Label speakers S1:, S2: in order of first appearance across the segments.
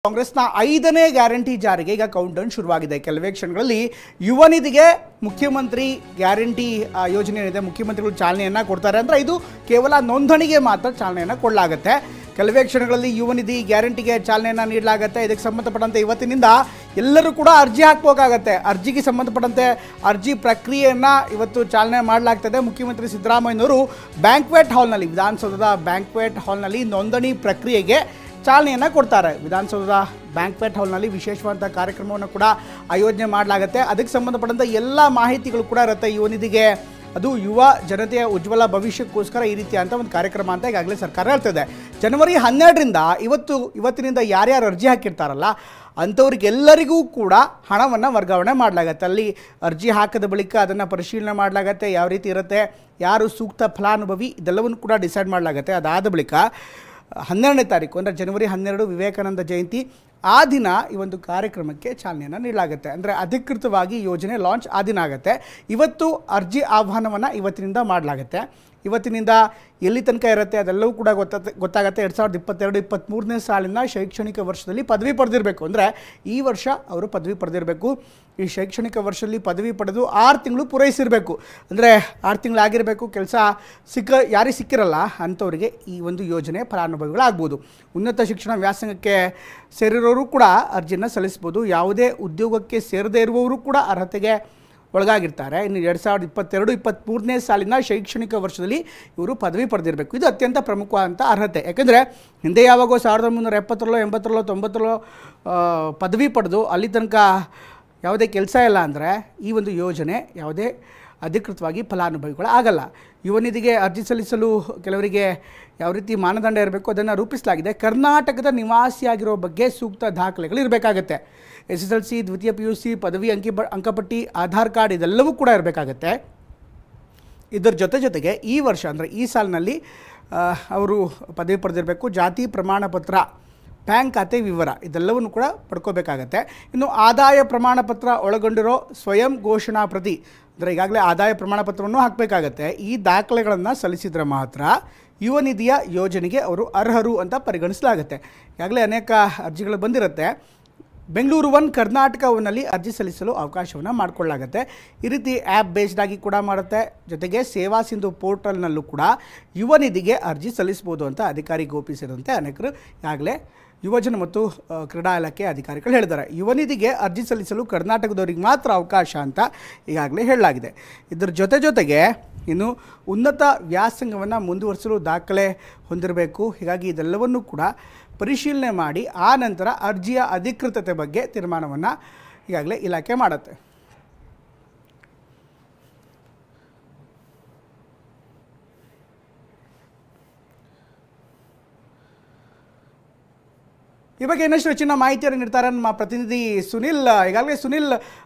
S1: ಕಾಂಗ್ರೆಸ್ನ 5ನೇ ಗ್ಯಾರಂಟಿ ಜಾರಿಗೆ ಈಗ ಕೌಂಟ್ ಡೌನ್ ಶುರುವಾಗಿದೆ. ಕೆಲವೇ ಕ್ಷಣಗಳಲ್ಲಿ ಯುವ ನಿಧಿಗೆ ಮುಖ್ಯಮಂತ್ರಿ ಗ್ಯಾರಂಟಿ ಯೋಜನೆ ಏನಿದೆ ಮುಖ್ಯಮಂತ್ರಿಗಳು ಚಾಲನೆಯನ್ನು ಕೊಡ್ತಾರೆ. ಅಂದರೆ ಇದು ಕೇವಲ ನೋಂದಣಿಗೆ ಮಾತ್ರ ಚಾಲನೆಯನ್ನು ಕೊಡಲಾಗುತ್ತೆ. ಕೆಲವೇ ಕ್ಷಣಗಳಲ್ಲಿ ಯುವ ನಿಧಿ ಗ್ಯಾರಂಟಿಗೆ ಚಾಲನೆಯನ್ನು ನೀಡಲಾಗುತ್ತೆ. ಇದಕ್ಕೆ ಸಂಬಂಧಪಟ್ಟಂತೆ ಇವತ್ತಿನಿಂದ ಎಲ್ಲರೂ ಕೂಡ ಅರ್ಜಿ ಹಾಕಬೇಕಾಗತ್ತೆ. ಅರ್ಜಿಗೆ ಸಂಬಂಧಪಟ್ಟಂತೆ ಅರ್ಜಿ ಪ್ರಕ್ರಿಯೆಯನ್ನು ಇವತ್ತು ಚಾಲನೆ ಮಾಡಲಾಗ್ತದೆ. ಮುಖ್ಯಮಂತ್ರಿ ಸಿದ್ದರಾಮಯ್ಯನವರು ಬ್ಯಾಂಕ್ವೆಟ್ ಹಾಲ್ನಲ್ಲಿ, ವಿಧಾನಸೌಧದ ಬ್ಯಾಂಕ್ವೆಟ್ ಹಾಲ್ನಲ್ಲಿ ನೋಂದಣಿ ಪ್ರಕ್ರಿಯೆಗೆ ಚಾಲನೆಯನ್ನು ಕೊಡ್ತಾರೆ. ವಿಧಾನಸೌಧದ ಬ್ಯಾಂಕ್ವೆಟ್ ಹಾಲ್ನಲ್ಲಿ ವಿಶೇಷವಾದ ಕಾರ್ಯಕ್ರಮವನ್ನು ಕೂಡ ಆಯೋಜನೆ ಮಾಡಲಾಗುತ್ತೆ. ಅದಕ್ಕೆ ಸಂಬಂಧಪಟ್ಟಂಥ ಎಲ್ಲ ಮಾಹಿತಿಗಳು ಕೂಡ ಇರುತ್ತೆ. ಯುವ ನಿಧಿಗೆ ಅದು ಯುವ ಜನತೆಯ ಉಜ್ವಲ ಭವಿಷ್ಯಕ್ಕೋಸ್ಕರ ಈ ರೀತಿಯಾದಂಥ ಒಂದು ಕಾರ್ಯಕ್ರಮ ಅಂತ ಈಗಾಗಲೇ ಸರ್ಕಾರ ಹೇಳ್ತಿದೆ. ಜನವರಿ 12ರಿಂದ ಇವತ್ತಿನಿಂದ ಯಾರ್ಯಾರು ಅರ್ಜಿ ಹಾಕಿರ್ತಾರಲ್ಲ ಅಂಥವ್ರಿಗೆಲ್ಲರಿಗೂ ಕೂಡ ಹಣವನ್ನು ವರ್ಗಾವಣೆ ಮಾಡಲಾಗತ್ತೆ. ಅಲ್ಲಿ ಅರ್ಜಿ ಹಾಕಿದ ಬಳಿಕ ಅದನ್ನು ಪರಿಶೀಲನೆ ಮಾಡಲಾಗತ್ತೆ. ಯಾವ ರೀತಿ ಇರುತ್ತೆ, ಯಾರು ಸೂಕ್ತ ಫಲಾನುಭವಿ, ಇದೆಲ್ಲವನ್ನು ಕೂಡ ಡಿಸೈಡ್ ಮಾಡಲಾಗತ್ತೆ. ಅದಾದ ಬಳಿಕ 12ನೇ ತಾರೀಕು ಅಂದರೆ ಜನವರಿ 12 ವಿವೇಕಾನಂದ ಜಯಂತಿ ಆ ದಿನ ಈ ಒಂದು ಕಾರ್ಯಕ್ರಮಕ್ಕೆ ಚಾಲನೆಯನ್ನು ನೀಡಲಾಗುತ್ತೆ. ಅಂದರೆ ಅಧಿಕೃತವಾಗಿ ಯೋಜನೆ ಲಾಂಚ್ ಆ ದಿನ ಆಗುತ್ತೆ. ಇವತ್ತು ಅರ್ಜಿ ಆಹ್ವಾನವನ್ನು ಇವತ್ತಿನಿಂದ ಮಾಡಲಾಗುತ್ತೆ. ಇವತ್ತಿನಿಂದ ಎಲ್ಲಿ ತನಕ ಇರುತ್ತೆ ಅದೆಲ್ಲವೂ ಕೂಡ ಗೊತ್ತಾಗುತ್ತೆ. 2022-23ನೇ ಸಾಲಿನ ಶೈಕ್ಷಣಿಕ ವರ್ಷದಲ್ಲಿ ಪದವಿ ಪಡೆದಿರಬೇಕು. ಅಂದರೆ ಈ ವರ್ಷ ಅವರು ಪದವಿ ಪಡೆದಿರಬೇಕು. ಈ ಶೈಕ್ಷಣಿಕ ವರ್ಷದಲ್ಲಿ ಪದವಿ ಪಡೆದು 6 ತಿಂಗಳು ಪೂರೈಸಿರಬೇಕು. ಅಂದರೆ 6 ತಿಂಗಳಾಗಿರಬೇಕು. ಕೆಲಸ ಯಾರಿಗೆ ಸಿಕ್ಕಿರಲ್ಲ ಅಂಥವರಿಗೆ ಈ ಒಂದು ಯೋಜನೆ ಫಲಾನುಭವಿಗಳಾಗ್ಬೋದು. ಉನ್ನತ ಶಿಕ್ಷಣ ವ್ಯಾಸಂಗಕ್ಕೆ ಸೇರಿರೋರು ಕೂಡ ಅರ್ಜಿಯನ್ನು ಸಲ್ಲಿಸ್ಬೋದು. ಯಾವುದೇ ಉದ್ಯೋಗಕ್ಕೆ ಸೇರದೇ ಇರುವವರು ಕೂಡ ಅರ್ಹತೆಗೆ ಒಳಗಾಗಿರ್ತಾರೆ. ಇನ್ನು 2022-23ನೇ ಸಾಲಿನ ಶೈಕ್ಷಣಿಕ ವರ್ಷದಲ್ಲಿ ಇವರು ಪದವಿ ಪಡೆದಿರಬೇಕು. ಇದು ಅತ್ಯಂತ ಪ್ರಮುಖವಾದಂಥ ಅರ್ಹತೆ. ಯಾಕೆಂದರೆ ಹಿಂದೆ ಯಾವಾಗೋ 1970ರಲ್ಲೋ 80ರಲ್ಲೋ 90ರಲ್ಲೋ ಪದವಿ ಪಡೆದು ಅಲ್ಲಿ ತನಕ ಯಾವುದೇ ಕೆಲಸ ಇಲ್ಲ ಅಂದರೆ ಈ ಒಂದು ಯೋಜನೆ ಯಾವುದೇ ಅಧಿಕೃತವಾಗಿ ಫಲಾನುಭವಿಗಳು ಆಗಲ್ಲ. ಯುವ ನಿಧಿಗೆ ಅರ್ಜಿ ಸಲ್ಲಿಸಲು ಕೆಲವರಿಗೆ ಯಾವ ರೀತಿ ಮಾನದಂಡ ಇರಬೇಕು ಅದನ್ನು ರೂಪಿಸಲಾಗಿದೆ. ಕರ್ನಾಟಕದ ನಿವಾಸಿಯಾಗಿರೋ ಬಗ್ಗೆ ಸೂಕ್ತ ದಾಖಲೆಗಳು ಇರಬೇಕಾಗತ್ತೆ. SSLC, ದ್ವಿತೀಯ PUC, ಪದವಿ ಅಂಕಪಟ್ಟಿ, ಆಧಾರ್ ಕಾರ್ಡ್ ಇದೆಲ್ಲವೂ ಕೂಡ ಇರಬೇಕಾಗತ್ತೆ. ಇದರ ಜೊತೆಗೆ ಈ ವರ್ಷ ಅಂದರೆ ಈ ಸಾಲಿನಲ್ಲಿ ಅವರು ಪದವಿ ಪಡೆದಿರಬೇಕು. ಜಾತಿ ಪ್ರಮಾಣ ಪತ್ರ, ಬ್ಯಾಂಕ್ ಖಾತೆ ವಿವರ ಇದೆಲ್ಲವನ್ನು ಕೂಡ ಪಡ್ಕೋಬೇಕಾಗತ್ತೆ. ಇನ್ನು ಆದಾಯ ಪ್ರಮಾಣ ಪತ್ರ ಒಳಗೊಂಡಿರೋ ಸ್ವಯಂ ಘೋಷಣಾ ಪ್ರತಿ ಅಂದರೆ ಈಗಾಗಲೇ ಆದಾಯ ಪ್ರಮಾಣ ಪತ್ರವನ್ನು ಹಾಕಬೇಕಾಗತ್ತೆ. ಈ ದಾಖಲೆಗಳನ್ನು ಸಲ್ಲಿಸಿದರೆ ಮಾತ್ರ ಯುವ ನಿಧಿಯ ಯೋಜನೆಗೆ ಅವರು ಅರ್ಹರು ಅಂತ ಪರಿಗಣಿಸಲಾಗುತ್ತೆ. ಈಗಾಗಲೇ ಅನೇಕ ಅರ್ಜಿಗಳು ಬಂದಿರುತ್ತೆ. ಬೆಂಗಳೂರು 1 ಕರ್ನಾಟಕ 1ನಲ್ಲಿ ಅರ್ಜಿ ಸಲ್ಲಿಸಲು ಅವಕಾಶವನ್ನು ಮಾಡಿಕೊಳ್ಳಲಾಗುತ್ತೆ. ಈ ರೀತಿ ಆ್ಯಪ್ ಬೇಸ್ಡ್ ಆಗಿ ಕೂಡ ಮಾಡುತ್ತೆ. ಜೊತೆಗೆ ಸೇವಾ ಸಿಂಧು ಪೋರ್ಟಲ್ನಲ್ಲೂ ಕೂಡ ಯುವ ನಿಧಿಗೆ ಅರ್ಜಿ ಸಲ್ಲಿಸ್ಬೋದು ಅಂತ ಅಧಿಕಾರಿ ಗೋಪಿ ಸೇರಿದಂತೆ ಅನೇಕರು ಈಗಾಗಲೇ ಯುವಜನ ಮತ್ತು ಕ್ರೀಡಾ ಇಲಾಖೆ ಅಧಿಕಾರಿಗಳು ಹೇಳಿದ್ದಾರೆ. ಯುವ ನಿಧಿಗೆ ಅರ್ಜಿ ಸಲ್ಲಿಸಲು ಕರ್ನಾಟಕದವರಿಗೆ ಮಾತ್ರ ಅವಕಾಶ ಅಂತ ಈಗಾಗಲೇ ಹೇಳಲಾಗಿದೆ. ಇದರ ಜೊತೆಗೆ ಇನ್ನು ಉನ್ನತ ವ್ಯಾಸಂಗವನ್ನು ಮುಂದುವರಿಸಲು ದಾಖಲೆ ಹೊಂದಿರಬೇಕು. ಹೀಗಾಗಿ ಇದೆಲ್ಲವನ್ನೂ ಕೂಡ ಪರಿಶೀಲನೆ ಮಾಡಿ ಆ ನಂತರ ಅರ್ಜಿಯ ಅಧಿಕೃತತೆ ಬಗ್ಗೆ ತೀರ್ಮಾನವನ್ನು ಈಗಾಗಲೇ ಇಲಾಖೆ ಮಾಡುತ್ತೆ. ಈ ಬಗ್ಗೆ ಇನ್ನಷ್ಟು ಹೆಚ್ಚಿನ ಮಾಹಿತಿಯನ್ನು ನೀಡ್ತಾರೆ ನಮ್ಮ ಪ್ರತಿನಿಧಿ ಸುನಿಲ್. ಈಗಾಗಲೇ ಸುನಿಲ್,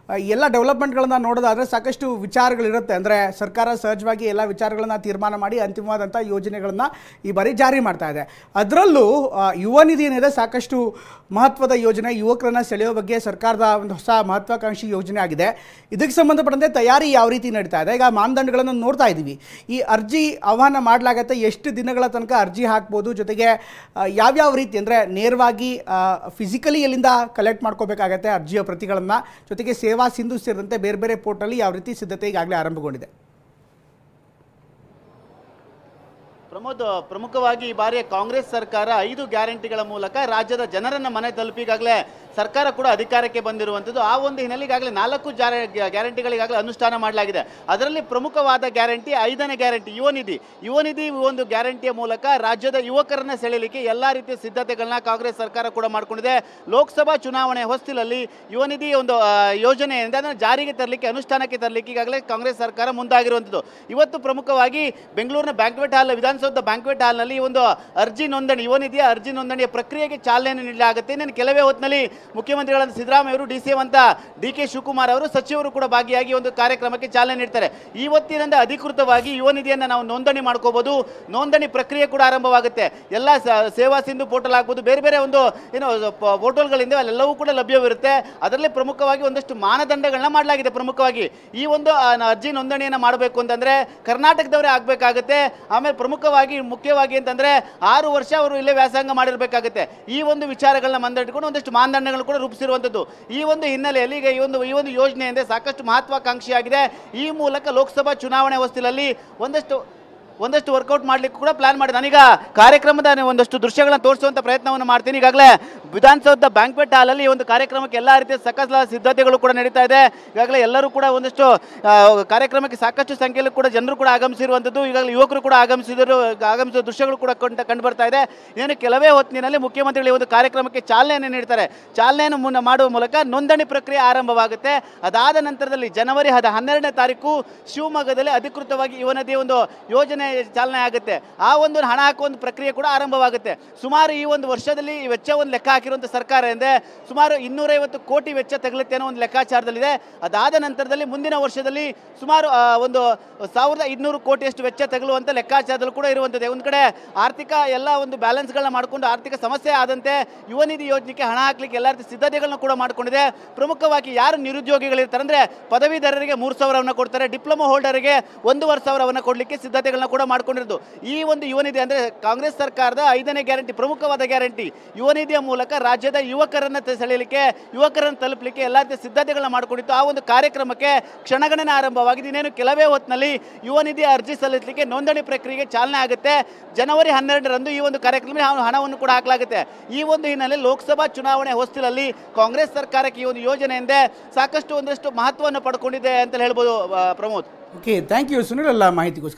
S1: ಎಲ್ಲ ಡೆವಲಪ್ಮೆಂಟ್ಗಳನ್ನು ನೋಡೋದಾದರೆ ಸಾಕಷ್ಟು ವಿಚಾರಗಳಿರುತ್ತೆ. ಅಂದರೆ ಸರ್ಕಾರ ಸಹಜವಾಗಿ ಎಲ್ಲ ವಿಚಾರಗಳನ್ನು ತೀರ್ಮಾನ ಮಾಡಿ ಅಂತಿಮವಾದಂಥ ಯೋಜನೆಗಳನ್ನು ಈ ಬಾರಿ ಜಾರಿ ಮಾಡ್ತಾ ಇದೆ. ಅದರಲ್ಲೂ ಯುವ ನಿಧಿ ಏನಿದೆ ಸಾಕಷ್ಟು ಮಹತ್ವದ ಯೋಜನೆ. ಯುವಕರನ್ನು ಸೆಳೆಯೋ ಬಗ್ಗೆ ಸರ್ಕಾರದ ಒಂದು ಹೊಸ ಮಹತ್ವಾಕಾಂಕ್ಷಿ ಯೋಜನೆ ಆಗಿದೆ. ಇದಕ್ಕೆ ಸಂಬಂಧಪಟ್ಟಂತೆ ತಯಾರಿ ಯಾವ ರೀತಿ ನಡೀತಾ ಇದೆ? ಈಗ ಮಾನದಂಡಗಳನ್ನು ನೋಡ್ತಾ ಇದ್ದೀವಿ. ಈ ಅರ್ಜಿ ಆಹ್ವಾನ ಮಾಡಲಾಗತ್ತೆ. ಎಷ್ಟು ದಿನಗಳ ತನಕ ಅರ್ಜಿ ಹಾಕ್ಬೋದು? ಜೊತೆಗೆ ಯಾವ್ಯಾವ ರೀತಿ ಅಂದರೆ ನೇರವಾಗಿ ಫಿಸಿಕಲಿ ಎಲ್ಲಿಂದ ಕಲೆಕ್ಟ್ ಮಾಡ್ಕೋಬೇಕಾಗತ್ತೆ ಅರ್ಜಿಯ ಪ್ರತಿಗಳನ್ನು? ಜೊತೆಗೆ ಸೇವಾ ಸಿಂಧು ಸೇರಿದಂತೆ ಬೇರೆ ಬೇರೆ ಪೋರ್ಟಲ್ಲಿ ಯಾವ ರೀತಿ ಸಿದ್ಧತೆ ಈಗಾಗಲೇ ಆರಂಭಗೊಂಡಿದೆ?
S2: ಪ್ರಮುಖವಾಗಿ ಈ ಬಾರಿಯ ಕಾಂಗ್ರೆಸ್ ಸರ್ಕಾರ 5 ಗ್ಯಾರಂಟಿಗಳ ಮೂಲಕ ರಾಜ್ಯದ ಜನರನ್ನ ಮನೆ ತಲುಪಿಗಾಗಲೇ ಸರ್ಕಾರ ಕೂಡ ಅಧಿಕಾರಕ್ಕೆ ಬಂದಿರುವಂಥದ್ದು. ಆ ಒಂದು ಹಿನ್ನೆಲೆ ಈಗಾಗಲೇ 4 ಗ್ಯಾರಂಟಿಗಳಿಗಾಗಲೇ ಅನುಷ್ಠಾನ ಮಾಡಲಾಗಿದೆ. ಅದರಲ್ಲಿ ಪ್ರಮುಖವಾದ ಗ್ಯಾರಂಟಿ 5ನೇ ಗ್ಯಾರಂಟಿ ಯುವ ನಿಧಿ ಒಂದು ಗ್ಯಾರಂಟಿಯ ಮೂಲಕ ರಾಜ್ಯದ ಯುವಕರನ್ನ ಸೆಳೆಯಲಿಕ್ಕೆ ಎಲ್ಲ ರೀತಿಯ ಸಿದ್ಧತೆಗಳನ್ನ ಕಾಂಗ್ರೆಸ್ ಸರ್ಕಾರ ಕೂಡ ಮಾಡಿಕೊಂಡಿದೆ. ಲೋಕಸಭಾ ಚುನಾವಣೆ ಹೊಸ್ತಿಲಲ್ಲಿ ಯುವ ನಿಧಿ ಒಂದು ಯೋಜನೆ ಅದನ್ನು ಜಾರಿಗೆ ತರಲಿಕ್ಕೆ, ಅನುಷ್ಠಾನಕ್ಕೆ ತರಲಿಕ್ಕೆ ಈಗಾಗಲೇ ಕಾಂಗ್ರೆಸ್ ಸರ್ಕಾರ ಮುಂದಾಗಿರುವಂಥದ್ದು. ಇವತ್ತು ಪ್ರಮುಖವಾಗಿ ಬೆಂಗಳೂರಿನ ಬ್ಯಾಂಕ್ವೆಟ್ ಹಾಲ್, ವಿಧಾನಸೌಧ ಬ್ಯಾಂಕ್ವೆಟ್ ಹಾಲ್ನಲ್ಲಿ ಒಂದು ಅರ್ಜಿ ನೋಂದಣಿ, ಯುವ ನಿಧಿಯ ಅರ್ಜಿ ನೋಂದಣಿಯ ಪ್ರಕ್ರಿಯೆಗೆ ಚಾಲನೆಯನ್ನು ನೀಡಲಾಗುತ್ತೆ. ಇನ್ನೇನು ಕೆಲವೇ ಹೊತ್ತಿನಲ್ಲಿ ಮುಖ್ಯಮಂತ್ರಿಗಳಾದ ಸಿದ್ದರಾಮಯ್ಯ ಅವರು, DCM ಅಂತ DK ಶಿವಕುಮಾರ್ ಅವರು, ಸಚಿವರು ಕೂಡ ಭಾಗಿಯಾಗಿ ಒಂದು ಕಾರ್ಯಕ್ರಮಕ್ಕೆ ಚಾಲನೆ ನೀಡ್ತಾರೆ. ಇವತ್ತಿನಿಂದ ಅಧಿಕೃತವಾಗಿ ಯುವ ನಿಧಿಯನ್ನು ನಾವು ನೋಂದಣಿ ಮಾಡ್ಕೋಬಹುದು. ನೋಂದಣಿ ಪ್ರಕ್ರಿಯೆ ಕೂಡ ಆರಂಭವಾಗುತ್ತೆ. ಎಲ್ಲ ಸೇವಾ ಸಿಂಧು ಪೋರ್ಟಲ್ ಆಗ್ಬೋದು, ಬೇರೆ ಬೇರೆ ಒಂದು ಪೋರ್ಟಲ್ಗಳಿಂದ ಅಲ್ಲೆಲ್ಲವೂ ಕೂಡ ಲಭ್ಯವಿರುತ್ತೆ. ಅದರಲ್ಲಿ ಪ್ರಮುಖವಾಗಿ ಒಂದಷ್ಟು ಮಾನದಂಡಗಳನ್ನ ಮಾಡಲಾಗಿದೆ. ಪ್ರಮುಖವಾಗಿ ಈ ಒಂದು ಅರ್ಜಿ ನೋಂದಣಿಯನ್ನು ಮಾಡಬೇಕು ಅಂತಂದ್ರೆ ಕರ್ನಾಟಕದವರೇ ಆಗಬೇಕಾಗುತ್ತೆ. ಆಮೇಲೆ ಪ್ರಮುಖವಾಗಿ ಮುಖ್ಯವಾಗಿ ಅಂತಂದ್ರೆ 6 ವರ್ಷ ಅವರು ಇಲ್ಲೇ ವ್ಯಾಸಂಗ ಮಾಡಿರಬೇಕಾಗುತ್ತೆ. ಈ ಒಂದು ವಿಚಾರಗಳನ್ನ ಮಂದಟ್ಟಿಕೊಂಡು ಒಂದಷ್ಟು ಮಾನದಂಡಗಳು ಕೂಡ ರೂಪಿಸಿರುವಂಥದ್ದು. ಈ ಒಂದು ಹಿನ್ನೆಲೆಯಲ್ಲಿ ಈಗ ಈ ಒಂದು ಯೋಜನೆಯಿಂದ ಸಾಕಷ್ಟು ಮಹತ್ವಾಕಾಂಕ್ಷಿಯಾಗಿದೆ. ಈ ಮೂಲಕ ಲೋಕಸಭಾ ಚುನಾವಣೆ ಹೊಸ್ತಿಲಲ್ಲಿ ಒಂದಷ್ಟು ವರ್ಕೌಟ್ ಮಾಡ್ಲಿಕ್ಕೆ ಕೂಡ ಪ್ಲಾನ್ ಮಾಡಿ ನಾನೀಗ ಕಾರ್ಯಕ್ರಮದ ಒಂದಷ್ಟು ದೃಶ್ಯಗಳನ್ನ ತೋರಿಸುವಂತ ಪ್ರಯತ್ನವನ್ನು ಮಾಡ್ತೀನಿ. ಈಗಾಗಲೇ ವಿಧಾನಸೌಧ ಬ್ಯಾಂಕ್ವೆಟ್ ಹಾಲಲ್ಲಿ ಈ ಒಂದು ಕಾರ್ಯಕ್ರಮಕ್ಕೆ ಎಲ್ಲ ರೀತಿಯ ಸಕಲ ಸಿದ್ಧತೆಗಳು ಕೂಡ ನಡೀತಾ ಇದೆ. ಈಗಾಗಲೇ ಎಲ್ಲರೂ ಕೂಡ ಒಂದಷ್ಟು ಕಾರ್ಯಕ್ರಮಕ್ಕೆ ಸಾಕಷ್ಟು ಸಂಖ್ಯೆಯಲ್ಲಿ ಕೂಡ ಜನರು ಕೂಡ ಆಗಮಿಸಿರುವಂಥದ್ದು. ಈಗಾಗಲೇ ಯುವಕರು ಕೂಡ ಆಗಮಿಸಿದ ದೃಶ್ಯಗಳು ಕೂಡ ಕಂಡು ಬರ್ತಾ ಇದೆ. ಏನು ಕೆಲವೇ ಹೊತ್ತಿನಲ್ಲಿ ಮುಖ್ಯಮಂತ್ರಿಗಳು ಈ ಒಂದು ಕಾರ್ಯಕ್ರಮಕ್ಕೆ ಚಾಲನೆಯನ್ನು ನೀಡ್ತಾರೆ. ಚಾಲನೆಯನ್ನು ಮಾಡುವ ಮೂಲಕ ನೋಂದಣಿ ಪ್ರಕ್ರಿಯೆ ಆರಂಭವಾಗುತ್ತೆ. ಅದಾದ ನಂತರದಲ್ಲಿ ಜನವರಿ 12ನೇ ತಾರೀಕು ಶಿವಮೊಗ್ಗದಲ್ಲಿ ಅಧಿಕೃತವಾಗಿ ಯುವ ನದಿ ಒಂದು ಯೋಜನೆ ಚಾಲನೆ ಆಗುತ್ತೆ. ಆ ಒಂದು ಹಣ ಹಾಕುವ ಒಂದು ಪ್ರಕ್ರಿಯೆ ಕೂಡ ಆರಂಭವಾಗುತ್ತೆ. ಸುಮಾರು ಈ ಒಂದು ವರ್ಷದಲ್ಲಿ ಈ ವೆಚ್ಚವನ್ನು ಲೆಕ್ಕ ಹಾಕಿರುವಂಥ ಸರ್ಕಾರ ಎಂದರೆ ಸುಮಾರು 250 ಕೋಟಿ ವೆಚ್ಚ ತಗಲುತ್ತೆ ಅನ್ನೋ ಒಂದು ಲೆಕ್ಕಾಚಾರದಲ್ಲಿದೆ. ಅದಾದ ನಂತರದಲ್ಲಿ ಮುಂದಿನ ವರ್ಷದಲ್ಲಿ ಸುಮಾರು ಒಂದು 1200 ಕೋಟಿಯಷ್ಟು ವೆಚ್ಚ ತಗಲುವಂಥ ಲೆಕ್ಕಾಚಾರದಲ್ಲಿ ಕೂಡ ಇರುವಂಥದ್ದು. ಒಂದು ಕಡೆ ಆರ್ಥಿಕ ಎಲ್ಲ ಒಂದು ಬ್ಯಾಲೆನ್ಸ್ಗಳನ್ನ ಮಾಡಿಕೊಂಡು ಆರ್ಥಿಕ ಸಮಸ್ಯೆ ಆದಂತೆ ಯುವ ನಿಧಿ ಯೋಜನೆಗೆ ಹಣ ಹಾಕ್ಲಿಕ್ಕೆ ಎಲ್ಲ ರೀತಿ ಸಿದ್ಧತೆಗಳನ್ನ ಕೂಡ ಮಾಡಿಕೊಂಡಿದೆ. ಪ್ರಮುಖವಾಗಿ ಯಾರು ನಿರುದ್ಯೋಗಿಗಳಿರ್ತಾರೆ ಅಂದರೆ ಪದವೀಧರರಿಗೆ 3,000 ಕೊಡ್ತಾರೆ, ಡಿಪ್ಲೊಮಾ ಹೋಲ್ಡರ್ಗೆ 1,500 ಕೊಡಲಿಕ್ಕೆ ಸಿದ್ಧತೆಗಳನ್ನ ಕೂಡ ಮಾಡಿಕೊಂಡಿರೋದು. ಈ ಒಂದು ಯುವ ನಿಧಿ ಅಂದರೆ ಕಾಂಗ್ರೆಸ್ ಸರ್ಕಾರದ 5ನೇ ಗ್ಯಾರಂಟಿ, ಪ್ರಮುಖವಾದ ಗ್ಯಾರಂಟಿ. ಯುವ ನಿಧಿಯ ಮೂಲಕ ರಾಜ್ಯದ ಯುವಕರನ್ನು ಸೆಳೆಯಲಿಕ್ಕೆ, ಯುವಕರನ್ನು ತಲುಪಲಿಕ್ಕೆ ಎಲ್ಲ ರೀತಿಯ ಸಿದ್ಧತೆಗಳನ್ನ ಮಾಡಿಕೊಂಡಿತ್ತು. ಆ ಒಂದು ಕಾರ್ಯಕ್ರಮಕ್ಕೆ ಕ್ಷಣಗಣನೆ ಆರಂಭವಾಗಿದೆ. ಇನ್ನೇನು ಕೆಲವೇ ಹೊತ್ತಿನಲ್ಲಿ ಯುವ ನಿಧಿ ಅರ್ಜಿ ಸಲ್ಲಿಸಲಿಕ್ಕೆ ನೋಂದಣಿ ಪ್ರಕ್ರಿಯೆಗೆ ಚಾಲನೆ ಆಗುತ್ತೆ. ಜನವರಿ 12ರಂದು ಈ ಒಂದು ಕಾರ್ಯಕ್ರಮದಲ್ಲಿ ಹಣವನ್ನು ಕೂಡ ಹಾಕಲಾಗುತ್ತೆ. ಈ ಒಂದು ಹಿನ್ನೆಲೆ ಲೋಕಸಭಾ ಚುನಾವಣೆ ಹೊಸ್ತಿಲಲ್ಲಿ ಕಾಂಗ್ರೆಸ್ ಸರ್ಕಾರಕ್ಕೆ ಈ ಒಂದು ಯೋಜನೆಯಿಂದ ಸಾಕಷ್ಟು ಒಂದಷ್ಟು ಮಹತ್ವವನ್ನು ಪಡ್ಕೊಂಡಿದೆ ಅಂತ ಹೇಳ್ಬೋದು. Pramod.
S1: Okay, thank you Sunil ಎಲ್ಲ ಮಾಹಿತಿಗೋಸ್ಕರ.